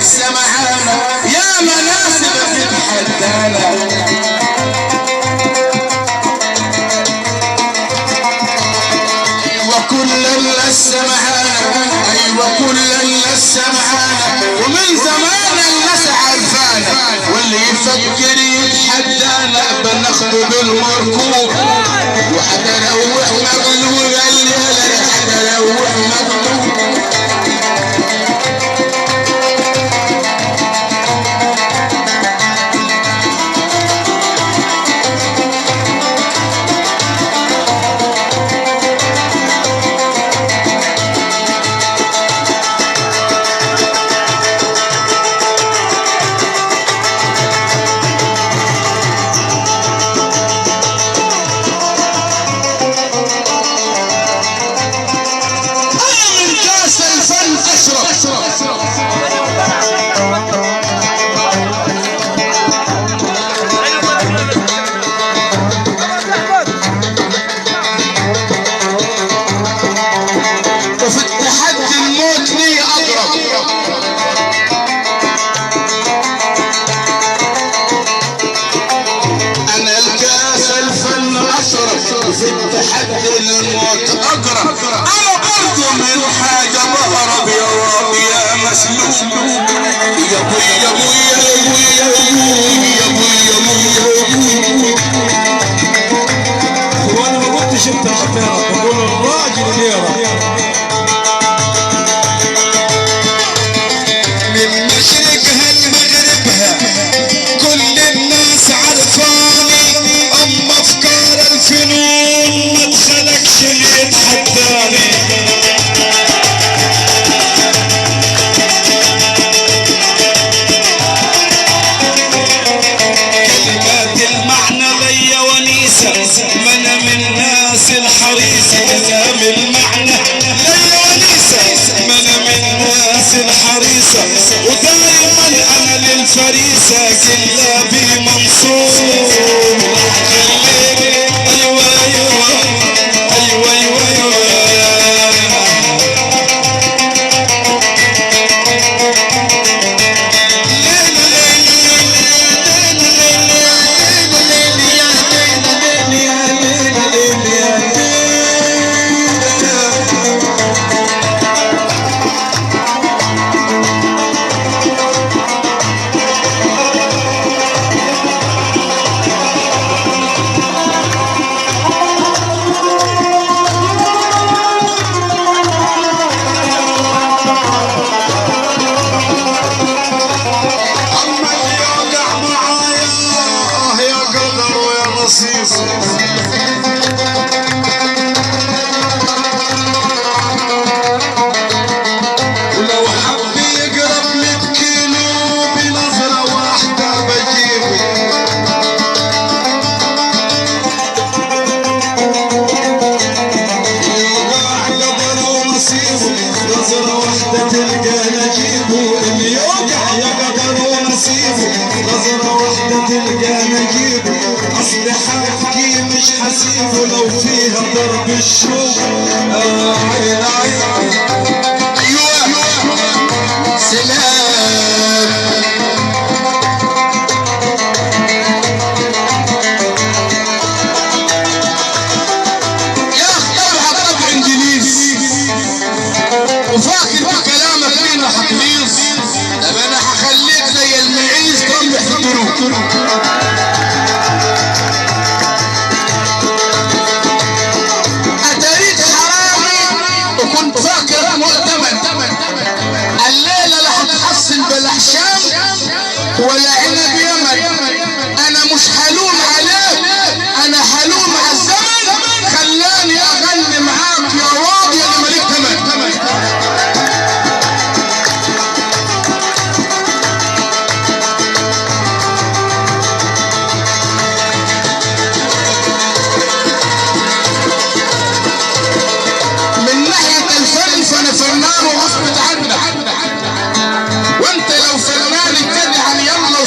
سمعانا يا مناسب تتحدانا. ايوه كل الناس سمعانا، ايوه كل الناس سمعانا، ومن زمان الناس عارفانا، واللي يفكر يتحدانا بناخده بالمركوب وحتروح مغلوب. قال لي هلا حتروح مغلوب.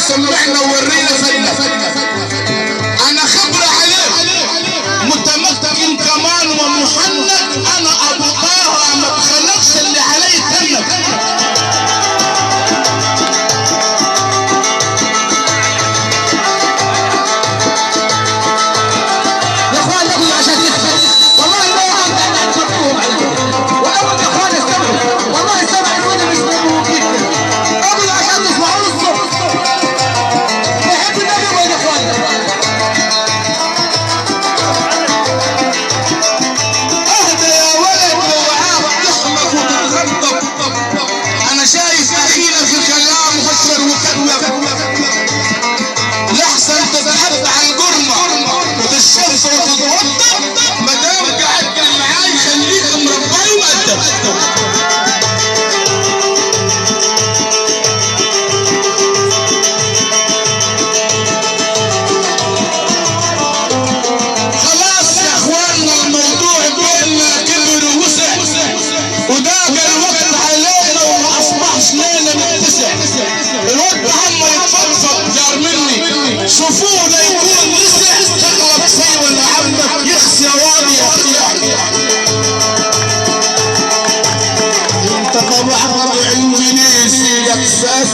سمعنا وورينا فدنا. انا خبر عليك متمكن كمان ومحنك. انا ابو طه ما بخلقش اللي علي تنك.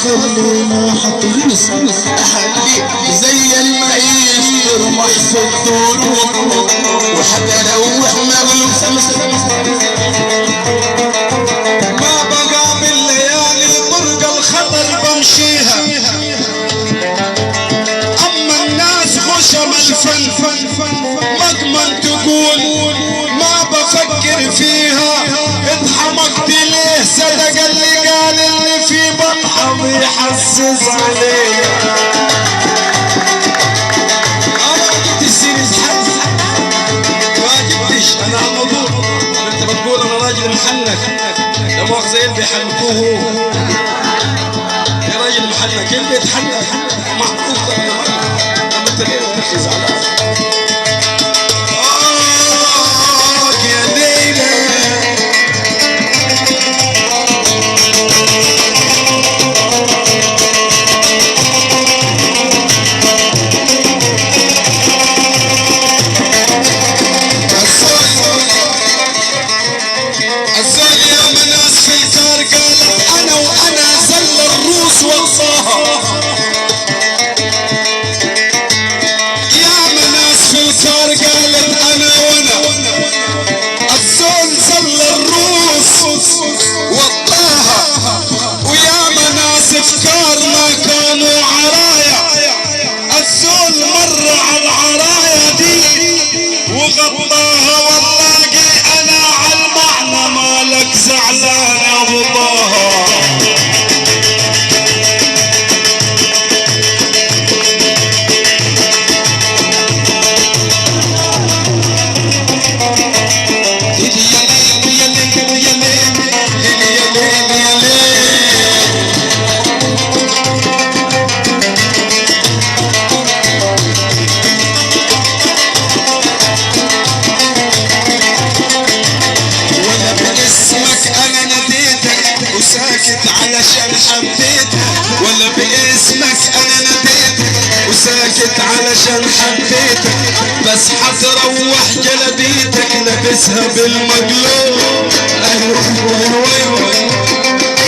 خلينا حطيس احلي زي المعيش ترمح في الدروب وحتى اروح مغلوب ما بقى بالليالي طرق الخطر بمشيها اما الناس خشم الفن مضمن تقول ما بفكر فيها اتحمقت ليه صدق اللي قال اللي في بطحه بيحسس علينا انا ما جبتش سيريس حد ما جبتش انا على الموضوع انت بتقول انا راجل محنك لا مؤاخذه اللي بيحنكوه هو يا راجل محنك اللي بيتحنك معروف لما انت ليه بتركز على وغطاها والله انا على المعنى مالك زعلان يا بطاها ساكت علشان حبيتك بس حتروح جلبيتك لابسها بالمقلوب ايوه ايوه ايوه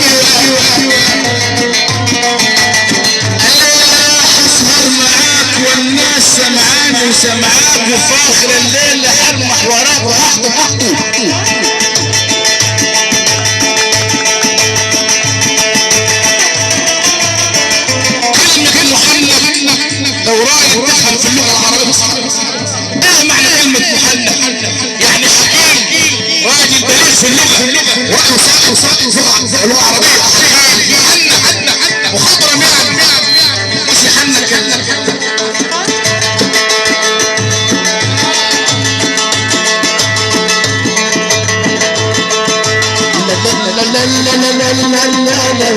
حسهر معاك والناس سمعاني وسمعاك وفاخر الليل لحرمح وراك وحطه لو رايك تفهم في اللغه العربيه ايه معنى كلمه محنك يعني حكيم راجل بليغ في اللغه وساق اللغه العربيه محنك مخضرم يعني مش يحنك لا لا لا لا لا لا لا لا لا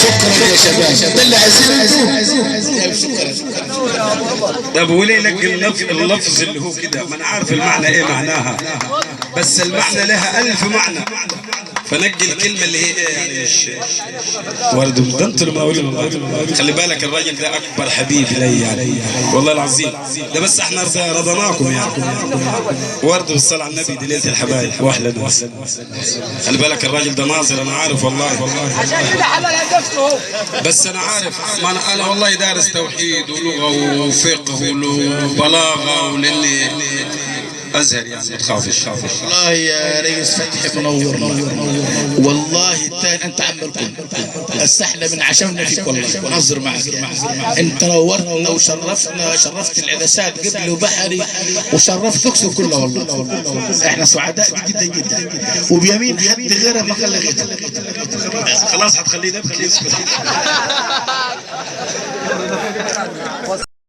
شكرا يا شباب بالله طب وليه لك اللفظ اللي هو كده ما انا عارف المعنى ايه معناها بس المعنى لها 1000 معنى فنجي الكلمه اللي هي يعني مش ورد ده انتوا اللي خلي بالك الراجل ده اكبر حبيب لي يعني والله العظيم ده بس احنا رضيناكم يعني ورد والصلاه على النبي دي ليله الحبايب واحلى ناس خلي بالك الراجل ده ناظر انا عارف والله عشان كده حلل نفسه اهو بس انا عارف ما انا والله دارس توحيد ولغه وفقه وبلاغه وللي ازهر يعني ما تخافش. والله يا ريس فتحي منور والله الثاني انت عم الكل استحنا من عشمنا فيك والله نهزر معك انت نورتنا وشرفتنا شرفت العدسات قبل وبحري وشرفت اقصر كلها والله احنا سعداء جدا جدا وبيمين حد غيرها ما خلى غيرها خلاص هتخليه نبكي.